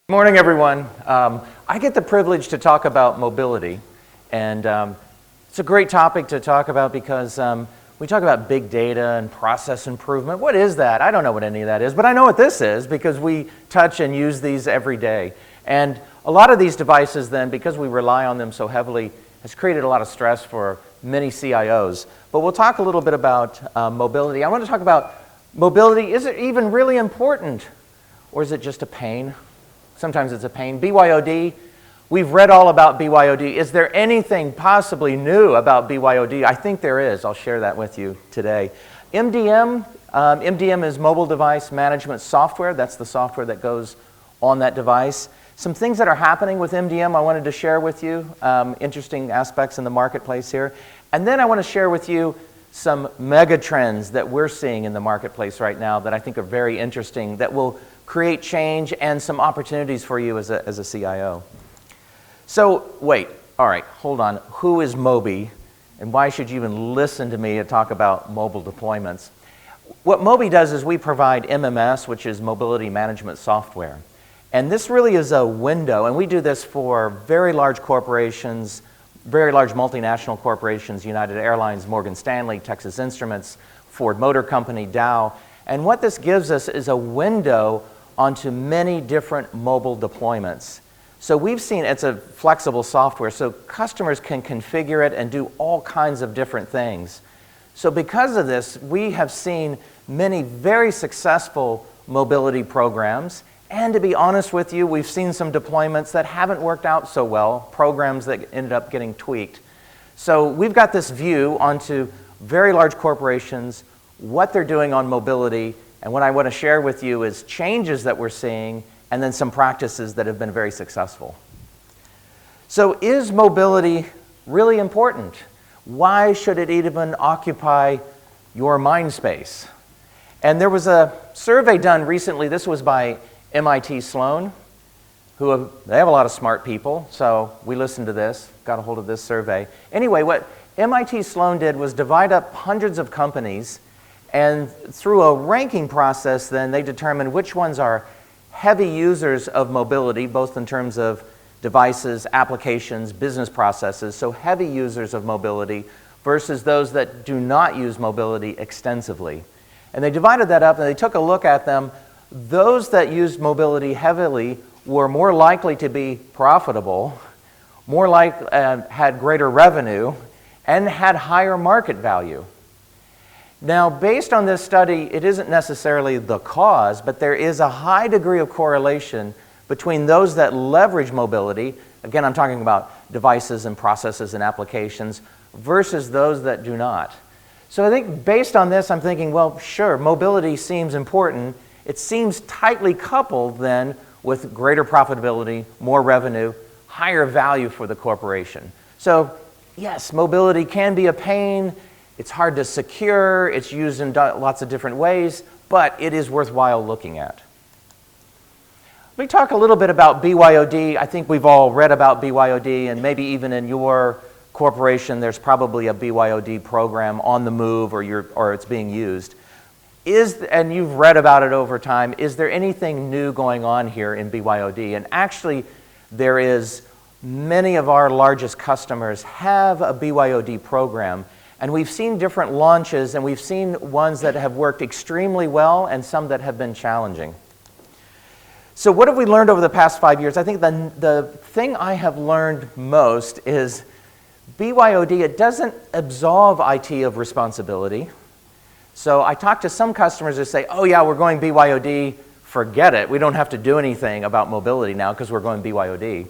Good morning, everyone. I get the privilege to talk about mobility, and it's a great topic to talk about because we talk about big data and process improvement. What is that? I don't know what any of that is, but I know what this is because we touch and use these every day. And a lot of these devices then, because we rely on them so heavily, has created a lot of stress for many CIOs. But we'll talk a little bit about mobility. I want to talk about mobility. Is it even really important, or is it just a pain? Sometimes it's a pain. BYOD, we've read all about BYOD. Is there anything possibly new about BYOD? I think there is. I'll share that with you today. MDM is mobile device management software. That's the software that goes on that device. Some things that are happening with MDM I wanted to share with you, interesting aspects in the marketplace here. And then I want to share with you some mega trends that we're seeing in the marketplace right now that I think are very interesting, that will create change and some opportunities for you as a CIO. So wait, all right, hold on. Who is Mobi, and why should you even listen to me talk about mobile deployments? What Mobi does is we provide MMS, which is mobility management software. And this really is a window, and we do this for very large corporations, very large multinational corporations, United Airlines, Morgan Stanley, Texas Instruments, Ford Motor Company, Dow. And what this gives us is a window onto many different mobile deployments. So we've seen it's a flexible software, so customers can configure it and do all kinds of different things. So because of this, we have seen many very successful mobility programs. And to be honest with you, we've seen some deployments that haven't worked out so well, programs that ended up getting tweaked. So we've got this view onto very large corporations, what they're doing on mobility, and what I want to share with you is changes that we're seeing and then some practices that have been very successful. So is mobility really important? Why should it even occupy your mind space? And there was a survey done recently. This was by MIT Sloan, they have a lot of smart people, so we listened to this, got a hold of this survey. Anyway, what MIT Sloan did was divide up hundreds of companies, and through a ranking process then they determined which ones are heavy users of mobility, both in terms of devices, applications, business processes, so heavy users of mobility versus those that do not use mobility extensively. And they divided that up and they took a look at them. Those that used mobility heavily were more likely to be profitable, had greater revenue, and had higher market value. Now, based on this study, it isn't necessarily the cause, but there is a high degree of correlation between those that leverage mobility, again, I'm talking about devices and processes and applications, versus those that do not. So I think based on this, I'm thinking, well, sure, mobility seems important. It seems tightly coupled then with greater profitability, more revenue, higher value for the corporation. So yes, mobility can be a pain. It's hard to secure. It's used in lots of different ways, but it is worthwhile looking at. Let me talk a little bit about BYOD. I think we've all read about BYOD, and maybe even in your corporation, there's probably a BYOD program on the move or it's being used. And you've read about it over time, is there anything new going on here in BYOD? And actually, there is. Many of our largest customers have a BYOD program, and we've seen different launches, and we've seen ones that have worked extremely well and some that have been challenging. So what have we learned over the past 5 years? I think the thing I have learned most is BYOD, it doesn't absolve IT of responsibility. So I talk to some customers who say, oh yeah, we're going BYOD, forget it. We don't have to do anything about mobility now because we're going BYOD.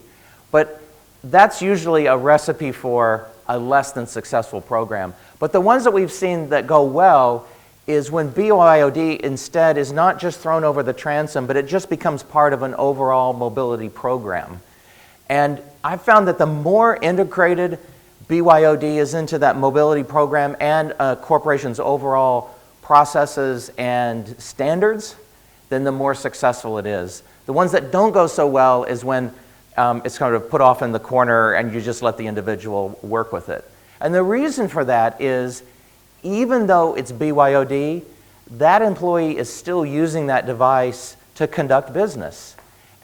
But that's usually a recipe for a less than successful program. But the ones that we've seen that go well is when BYOD instead is not just thrown over the transom, but it just becomes part of an overall mobility program. And I've found that the more integrated BYOD is into that mobility program and a corporation's overall processes and standards, then the more successful it is. The ones that don't go so well is when it's kind of put off in the corner and you just let the individual work with it. And the reason for that is even though it's BYOD, that employee is still using that device to conduct business.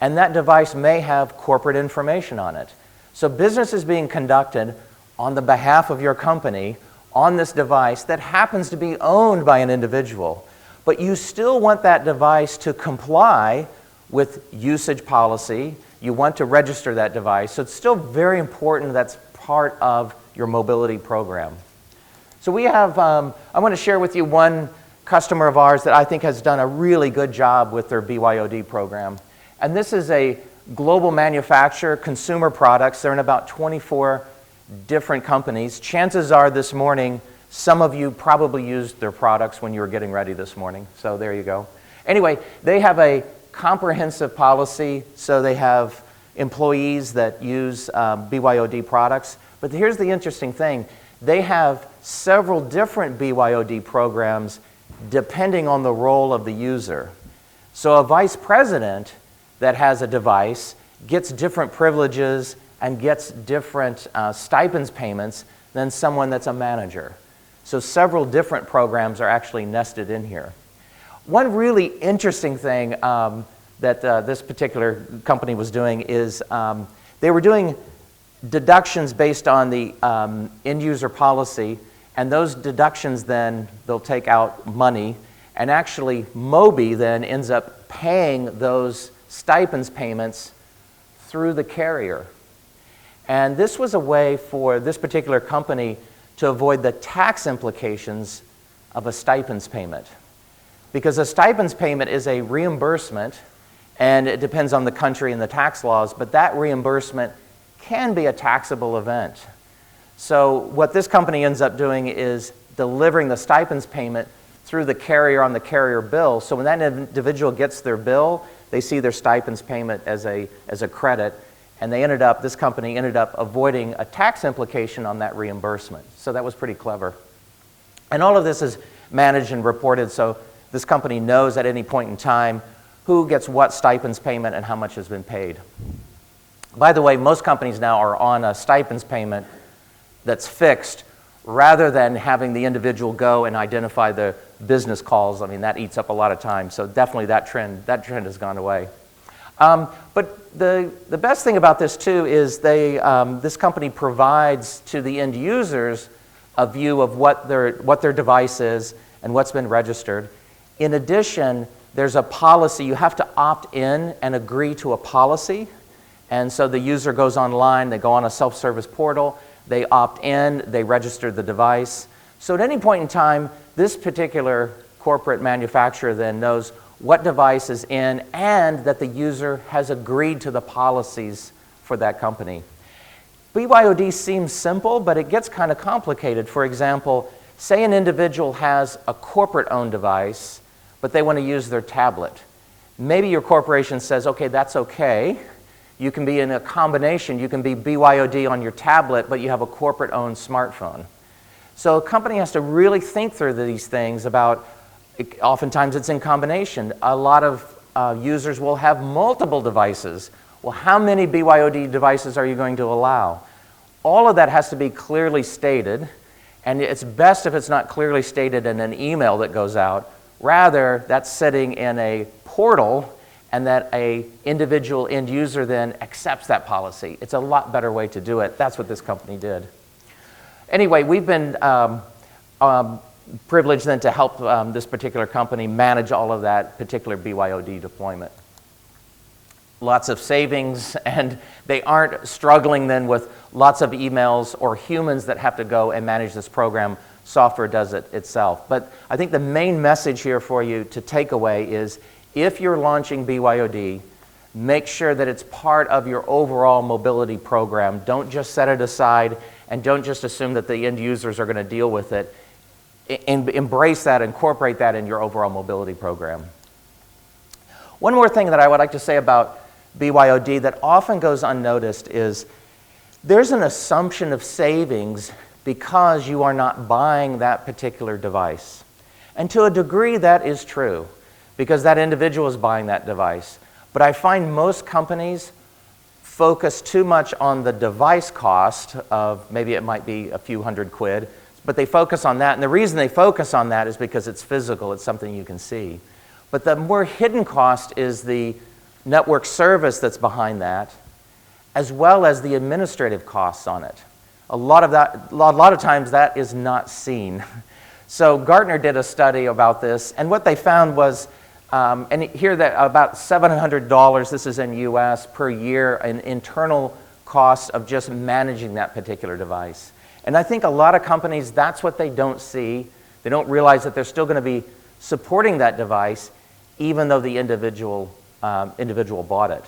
and that device may have corporate information on it. So business is being conducted on the behalf of your company on this device that happens to be owned by an individual. But you still want that device to comply with usage policy. You want to register that device. So it's still very important that's part of your mobility program. So we have, I want to share with you one customer of ours that I think has done a really good job with their BYOD program. And this is a global manufacturer, consumer products. They're in about 24 different companies. Chances are this morning, some of you probably used their products when you were getting ready this morning. So there you go. Anyway, they have a comprehensive policy. So they have employees that use BYOD products. But here's the interesting thing. They have several different BYOD programs depending on the role of the user. So a vice president that has a device gets different privileges and gets different stipends payments than someone that's a manager. So several different programs are actually nested in here. One really interesting thing that this particular company was doing is they were doing deductions based on the end user policy, and those deductions then they'll take out money, and actually Mobi then ends up paying those stipends payments through the carrier. And this was a way for this particular company to avoid the tax implications of a stipends payment. Because a stipends payment is a reimbursement, and it depends on the country and the tax laws, but that reimbursement can be a taxable event. So what this company ends up doing is delivering the stipends payment through the carrier on the carrier bill. So when that individual gets their bill, they see their stipends payment as a credit, and this company ended up avoiding a tax implication on that reimbursement. So that was pretty clever. And all of this is managed and reported, so this company knows at any point in time who gets what stipends payment and how much has been paid. By the way, most companies now are on a stipends payment that's fixed rather than having the individual go and identify the business calls. I mean, that eats up a lot of time. So definitely that trend has gone away. But the best thing about this too is this company provides to the end users a view of what their device is and what's been registered. In addition, there's a policy. You have to opt in and agree to a policy. And so the user goes online, they go on a self-service portal, they opt in, they register the device. So at any point in time, this particular corporate manufacturer then knows what device is in and that the user has agreed to the policies for that company. BYOD seems simple, but it gets kind of complicated. For example, say an individual has a corporate-owned device, but they want to use their tablet. Maybe your corporation says, okay, that's okay. You can be in a combination. You can be BYOD on your tablet, but you have a corporate-owned smartphone. So a company has to really think through these things about, oftentimes it's in combination. A lot of users will have multiple devices. Well, how many BYOD devices are you going to allow? All of that has to be clearly stated, and it's best if it's not clearly stated in an email that goes out. Rather, that's sitting in a portal and that an individual end user then accepts that policy. It's a lot better way to do it. That's what this company did. Anyway, we've been privileged then to help this particular company manage all of that particular BYOD deployment. Lots of savings, and they aren't struggling then with lots of emails or humans that have to go and manage this program. Software does it itself. But I think the main message here for you to take away is if you're launching BYOD, make sure that it's part of your overall mobility program. Don't just set it aside and don't just assume that the end users are going to deal with it. Embrace that, incorporate that in your overall mobility program. One more thing that I would like to say about BYOD that often goes unnoticed is there's an assumption of savings because you are not buying that particular device. And to a degree that is true because that individual is buying that device. But I find most companies focus too much on the device cost of maybe it might be a few hundred quid, but they focus on that. And the reason they focus on that is because it's physical, it's something you can see. But the more hidden cost is the network service that's behind that, as well as the administrative costs on it. A lot of times that is not seen. So Gartner did a study about this, and what they found was, and here that about $700, this is in US, per year in internal costs of just managing that particular device. And I think a lot of companies, that's what they don't see. They don't realize that they're still going to be supporting that device, even though the individual bought it.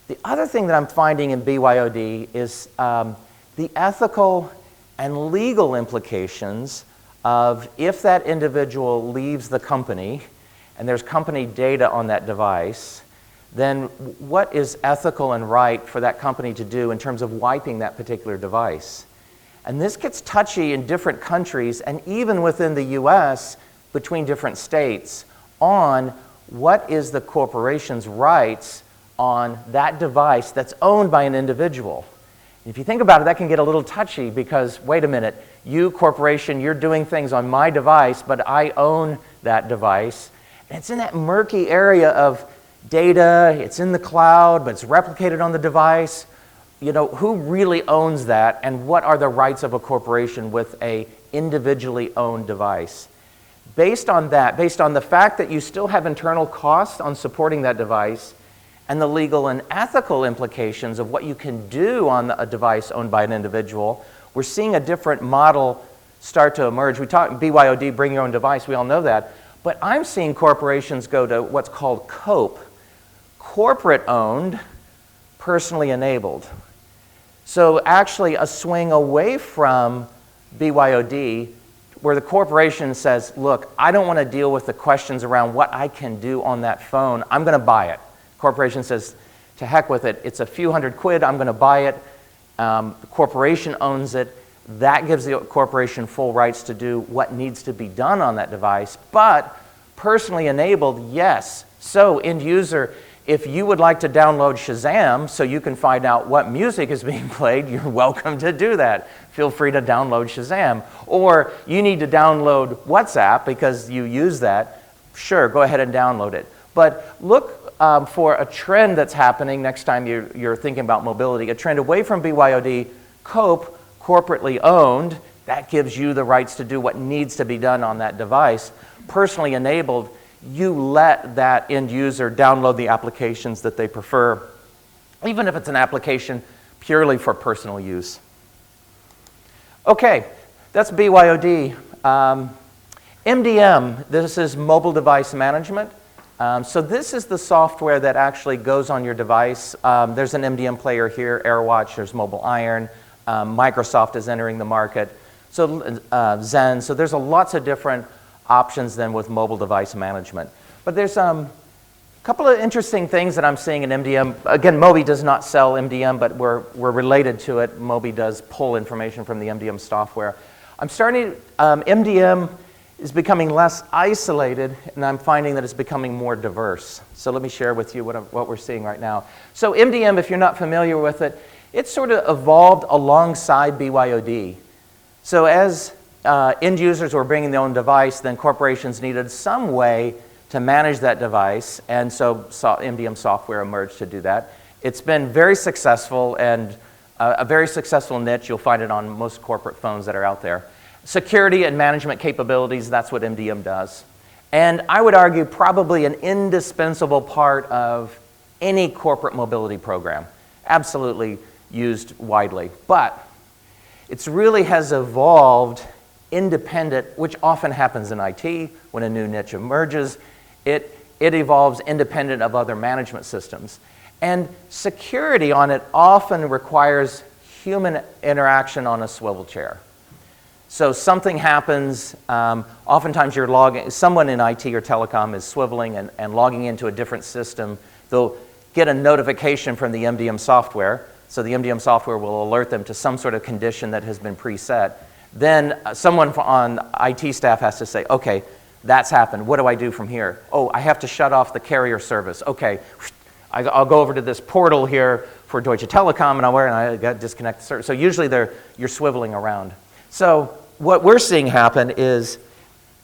The other thing that I'm finding in BYOD is the ethical and legal implications of if that individual leaves the company and there's company data on that device, then what is ethical and right for that company to do in terms of wiping that particular device? And this gets touchy in different countries and even within the US between different states on what is the corporation's rights on that device that's owned by an individual. If you think about it, that can get a little touchy because, wait a minute, you, corporation, you're doing things on my device, but I own that device. And it's in that murky area of data, it's in the cloud, but it's replicated on the device. You know, who really owns that, and what are the rights of a corporation with a individually owned device? Based on that, based on the fact that you still have internal costs on supporting that device, and the legal and ethical implications of what you can do on a device owned by an individual, we're seeing a different model start to emerge. We talk BYOD, bring your own device, we all know that. But I'm seeing corporations go to what's called COPE, corporate owned, personally enabled. So actually a swing away from BYOD where the corporation says, look, I don't want to deal with the questions around what I can do on that phone, I'm going to buy it. Corporation says, to heck with it, it's a few $100, I'm going to buy it. The corporation owns it. That gives the corporation full rights to do what needs to be done on that device. But personally enabled, yes. So end user, if you would like to download Shazam so you can find out what music is being played, you're welcome to do that. Feel free to download Shazam. Or you need to download WhatsApp because you use that, sure, go ahead and download it. But look for a trend that's happening next time you're thinking about mobility, a trend away from BYOD, COPE, corporately owned, that gives you the rights to do what needs to be done on that device. Personally enabled, you let that end user download the applications that they prefer, even if it's an application purely for personal use. Okay, that's BYOD. MDM, this is mobile device management. So this is the software that actually goes on your device. There's an MDM player here, AirWatch, there's Mobile Iron. Microsoft is entering the market. So Zen, so there's lots of different options then with mobile device management. But there's a couple of interesting things that I'm seeing in MDM. Again, Mobi does not sell MDM, but we're related to it. Mobi does pull information from the MDM software. MDM is becoming less isolated, and I'm finding that it's becoming more diverse. So let me share with you what we're seeing right now. So MDM, if you're not familiar with it, it's sort of evolved alongside BYOD. So as end users were bringing their own device, then corporations needed some way to manage that device, and so MDM software emerged to do that. It's been very successful, and a very successful niche. You'll find it on most corporate phones that are out there. Security and management capabilities, that's what MDM does. And I would argue probably an indispensable part of any corporate mobility program. Absolutely used widely. But it really has evolved independent, which often happens in IT when a new niche emerges. It evolves independent of other management systems. And security on it often requires human interaction on a swivel chair. So something happens, oftentimes someone in IT or telecom is swiveling and logging into a different system. They'll get a notification from the MDM software, so the MDM software will alert them to some sort of condition that has been preset. Then someone on IT staff has to say, okay, that's happened, what do I do from here? Oh, I have to shut off the carrier service. Okay, I'll go over to this portal here for Deutsche Telekom and I got to disconnect the service. So usually you're swiveling around. So what we're seeing happen is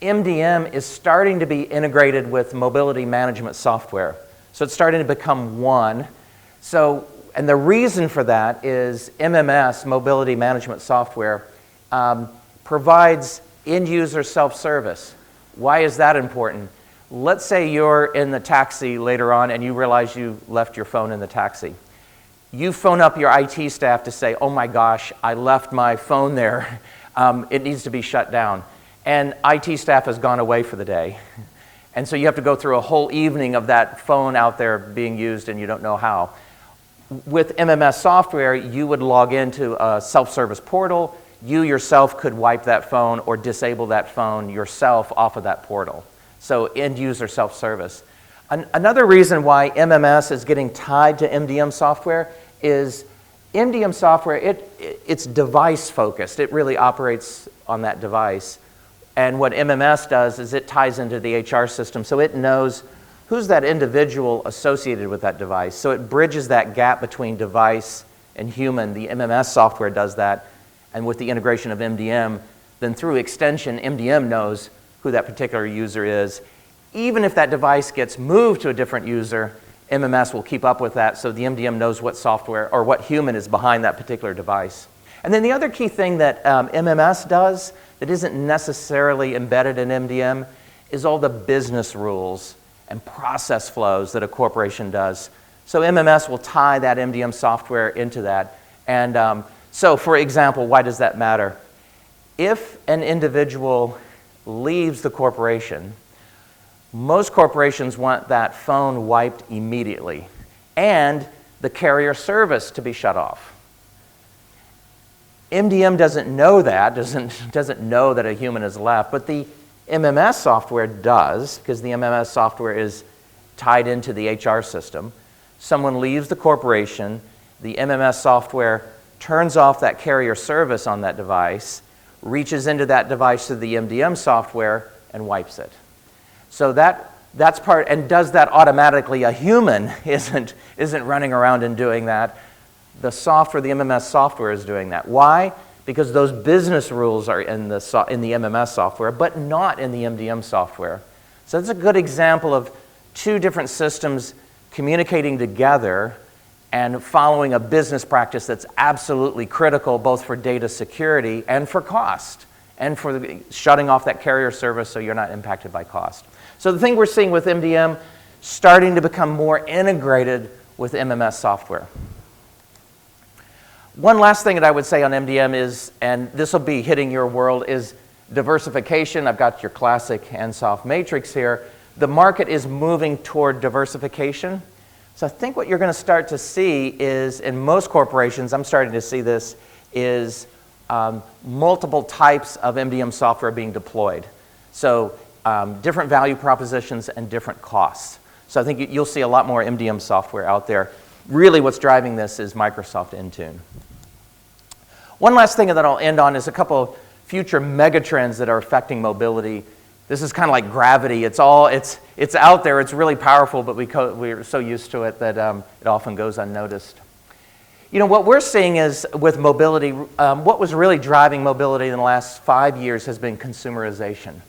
MDM is starting to be integrated with mobility management software. So it's starting to become one. So, and the reason for that is MMS, mobility management software, provides end-user self-service. Why is that important? Let's say you're in the taxi later on and you realize you left your phone in the taxi. You phone up your IT staff to say, oh my gosh, I left my phone there. It needs to be shut down. And IT staff has gone away for the day. And so you have to go through a whole evening of that phone out there being used and you don't know how. With MMS software, you would log into a self-service portal. You yourself could wipe that phone or disable that phone yourself off of that portal. So end-user self-service. Another reason why MMS is getting tied to MDM software is MDM software, it's device-focused. It really operates on that device. And what MMS does is it ties into the HR system, so it knows who's that individual associated with that device. So it bridges that gap between device and human. The MMS software does that. And with the integration of MDM, then through extension, MDM knows who that particular user is. Even if that device gets moved to a different user, MMS will keep up with that, so the MDM knows what software or what human is behind that particular device. And then the other key thing that MMS does that isn't necessarily embedded in MDM is all the business rules and process flows that a corporation does. So MMS will tie that MDM software into that. And so for example, why does that matter? If an individual leaves the corporation, most corporations want that phone wiped immediately and the carrier service to be shut off. MDM doesn't know that, doesn't know that a human has left, but the MMS software does, because the MMS software is tied into the HR system. Someone leaves the corporation, the MMS software turns off that carrier service on that device, reaches into that device to the MDM software, and wipes it. So that's part, and does that automatically. A human isn't running around and doing that. The software, the MMS software is doing that. Why? Because those business rules are in the MMS software, but not in the MDM software. So that's a good example of two different systems communicating together and following a business practice that's absolutely critical both for data security and for cost, and for shutting off that carrier service so you're not impacted by cost. So the thing we're seeing with MDM starting to become more integrated with MMS software. One last thing that I would say on MDM is, and this will be hitting your world, is diversification. I've got your classic Ansoff matrix here. The market is moving toward diversification. So I think what you're going to start to see is, in most corporations, I'm starting to see this, is multiple types of MDM software being deployed. So different value propositions and different costs. So I think you'll see a lot more MDM software out there. Really what's driving this is Microsoft Intune. One last thing that I'll end on is a couple of future megatrends that are affecting mobility. This is kind of like gravity. It's out there, it's really powerful, but we're so used to it that it often goes unnoticed. You know, what we're seeing is with mobility, what was really driving mobility in the last 5 years has been consumerization.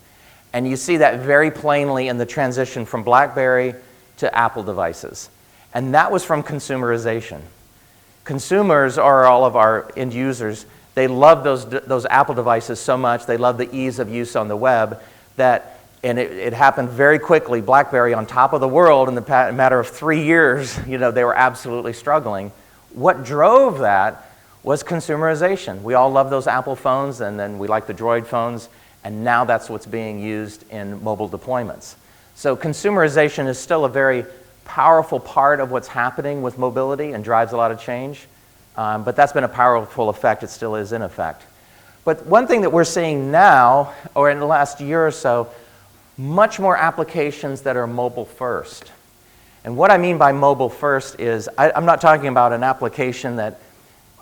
And you see that very plainly in the transition from BlackBerry to Apple devices. And that was from consumerization. Consumers are all of our end users. They love those Apple devices so much. They love the ease of use on the web that, and it happened very quickly. BlackBerry on top of the world in the matter of 3 years, you know, they were absolutely struggling. What drove that was consumerization. We all love those Apple phones, and then we like the Droid phones, and now that's what's being used in mobile deployments. So consumerization is still a very powerful part of what's happening with mobility and drives a lot of change. But that's been a powerful effect. It still is in effect. But one thing that we're seeing now, or in the last year or so, much more applications that are mobile first. And what I mean by mobile first is, I'm not talking about an application that,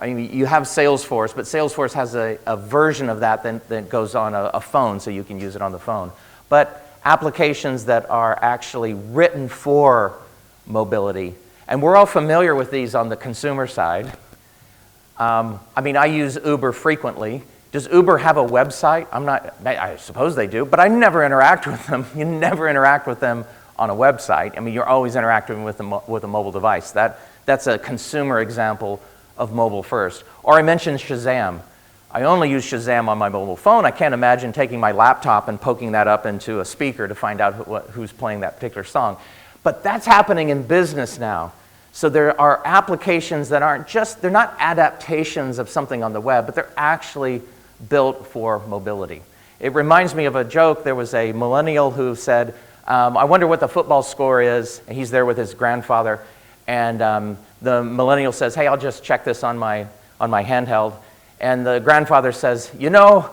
I mean, you have Salesforce, but Salesforce has a version of that that goes on a phone, so you can use it on the phone. But applications that are actually written for mobility. And we're all familiar with these on the consumer side. I mean, I use Uber frequently. Does Uber have a website? I suppose they do, but I never interact with them. You never interact with them on a website. I mean, you're always interacting with a mobile device. That's a consumer example of mobile first. Or I mentioned Shazam. I only use Shazam on my mobile phone. I can't imagine taking my laptop and poking that up into a speaker to find out who's playing that particular song. But that's happening in business now. So there are applications that aren't just, they're not adaptations of something on the web, but they're actually built for mobility. It reminds me of a joke. There was a millennial who said, I wonder what the football score is. And he's there with his grandfather. And the millennial says, hey, I'll just check this on my handheld. And the grandfather says, you know,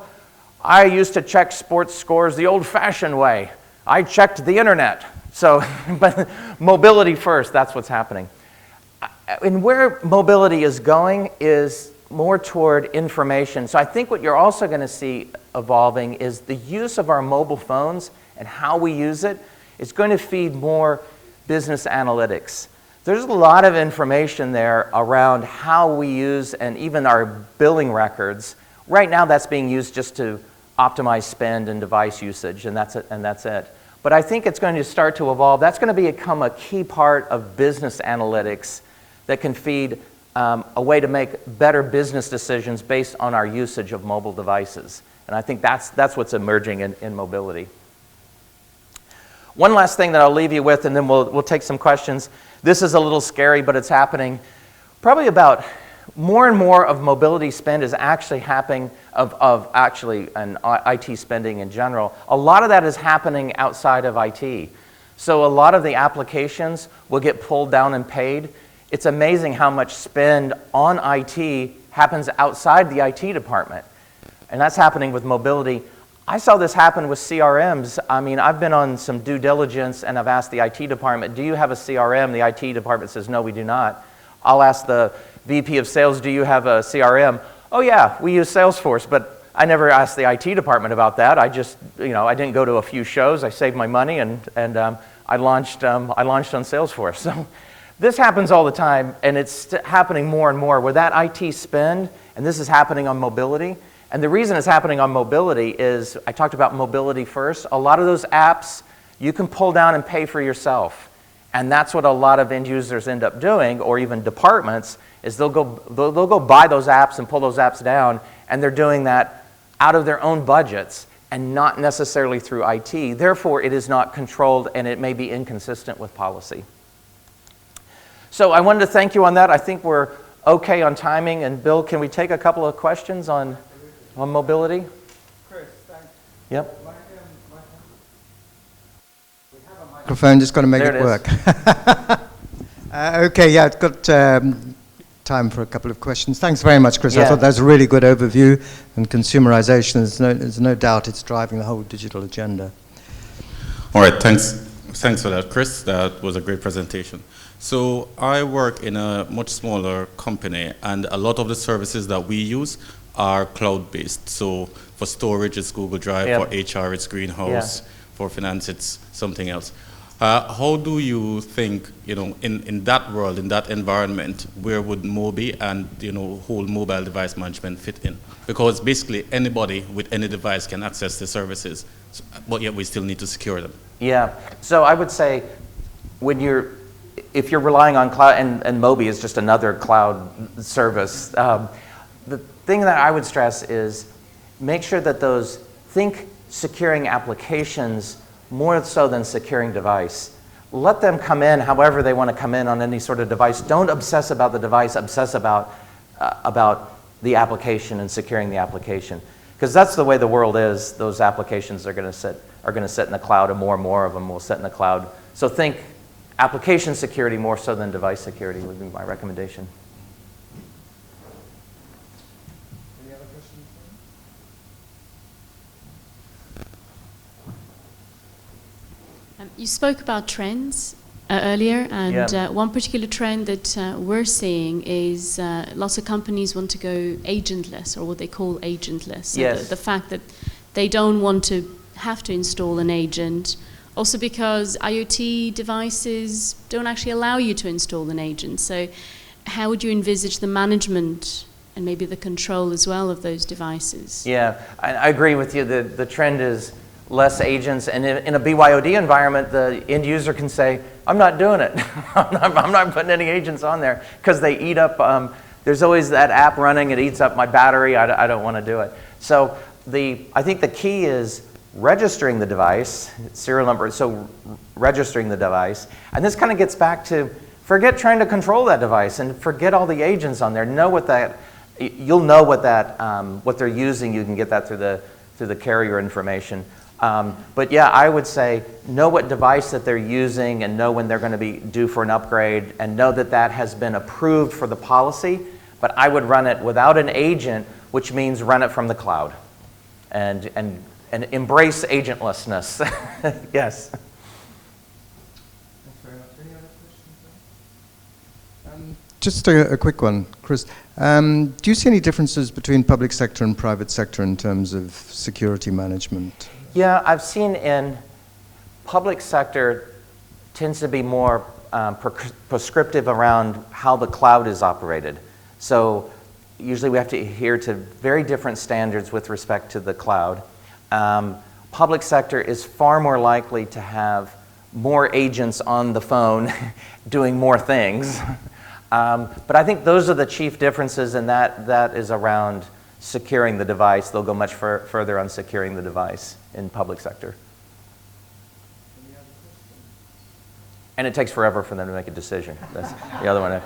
I used to check sports scores the old-fashioned way. I checked the internet. So, but mobility first, that's what's happening. And where mobility is going is more toward information. So I think what you're also going to see evolving is the use of our mobile phones and how we use it is going to feed more business analytics. There's a lot of information there around how we use and even our billing records. Right now that's being used just to optimize spend and device usage, and that's it. But I think it's going to start to evolve. That's going to become a key part of business analytics that can feed a way to make better business decisions based on our usage of mobile devices. And I think that's what's emerging in mobility. One last thing that I'll leave you with, and then we'll take some questions. This is a little scary, but it's happening. Probably about more and more of mobility spend is actually happening, of actually an IT spending in general. A lot of that is happening outside of IT. So a lot of the applications will get pulled down and paid. It's amazing how much spend on IT happens outside the IT department. And that's happening with mobility. I saw this happen with CRMs. I mean, I've been on some due diligence and I've asked the IT department, do you have a CRM? The IT department says, no, we do not. I'll ask the VP of sales, do you have a CRM? Oh yeah, we use Salesforce, but I never asked the IT department about that. I just, I didn't go to a few shows. I saved my money and I launched on Salesforce. So this happens all the time, and it's happening more and more where that IT spend, and this is happening on mobility. And the reason it's happening on mobility is, I talked about mobility first. A lot of those apps you can pull down and pay for yourself. And that's what a lot of end users end up doing, or even departments, is they'll go buy those apps and pull those apps down, and they're doing that out of their own budgets and not necessarily through IT. Therefore, it is not controlled and it may be inconsistent with policy. So I wanted to thank you on that. I think we're okay on timing. And Bill, can we take a couple of questions on mobility? Chris, thanks. Yep. We have a microphone, just got to make it work. Okay, yeah, I've got time for a couple of questions. Thanks very much, Chris. Yeah. I thought that was a really good overview, and consumerization, there's no doubt it's driving the whole digital agenda. All right, thanks for that, Chris. That was a great presentation. So I work in a much smaller company, and a lot of the services that we use are cloud-based. So for storage, it's Google Drive. Yeah. For HR, it's Greenhouse. Yeah. For finance, it's something else. How do you think, in that world, in that environment, where would Mobi and, whole mobile device management fit in? Because basically anybody with any device can access the services, but yet we still need to secure them. Yeah, so I would say if you're relying on cloud, and Mobi is just another cloud service, the thing that I would stress is make sure that think securing applications more so than securing device. Let them come in however they want to come in on any sort of device. Don't obsess about the device, obsess about the application and securing the application. Because that's the way the world is. Those applications are going to sit in the cloud, and more of them will sit in the cloud. So think application security more so than device security would be my recommendation. Any other questions? You spoke about trends earlier, and one particular trend that we're seeing is lots of companies want to go agentless, or what they call agentless. So yes. The fact that they don't want to have to install an agent, also because IoT devices don't actually allow you to install an agent. So how would you envisage the management and maybe the control as well of those devices? Yeah, I agree with you. The trend is less agents. And in a BYOD environment, the end user can say, I'm not doing it. I'm not putting any agents on there because they eat up, there's always that app running, it eats up my battery, I don't want to do it. So I think the key is registering the device, serial number, so registering the device. And this kind of gets back to forget trying to control that device and forget all the agents on there. Know what that, you'll know what that, what they're using. You can get that through the carrier information. But yeah, I would say know what device that they're using and know when they're going to be due for an upgrade and know that that has been approved for the policy. But I would run it without an agent, which means run it from the cloud and embrace agentlessness. Yes. Thanks very much. Any other questions? Just a quick one, Chris. Do you see any differences between public sector and private sector in terms of security management? Yeah, I've seen in public sector tends to be more prescriptive around how the cloud is operated. So usually we have to adhere to very different standards with respect to the cloud. Public sector is far more likely to have more agents on the phone doing more things. But I think those are the chief differences, and that is around securing the device. They'll go much further on securing the device in public sector. And it takes forever for them to make a decision. That's the other one.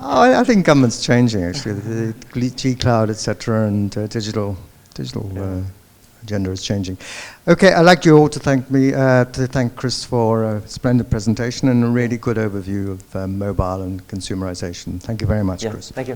I think government's changing, actually. The G-Cloud, etc., and digital agenda is changing. Okay, I'd like you all to thank Chris for a splendid presentation and a really good overview of mobile and consumerization. Thank you very much, Chris. Thank you.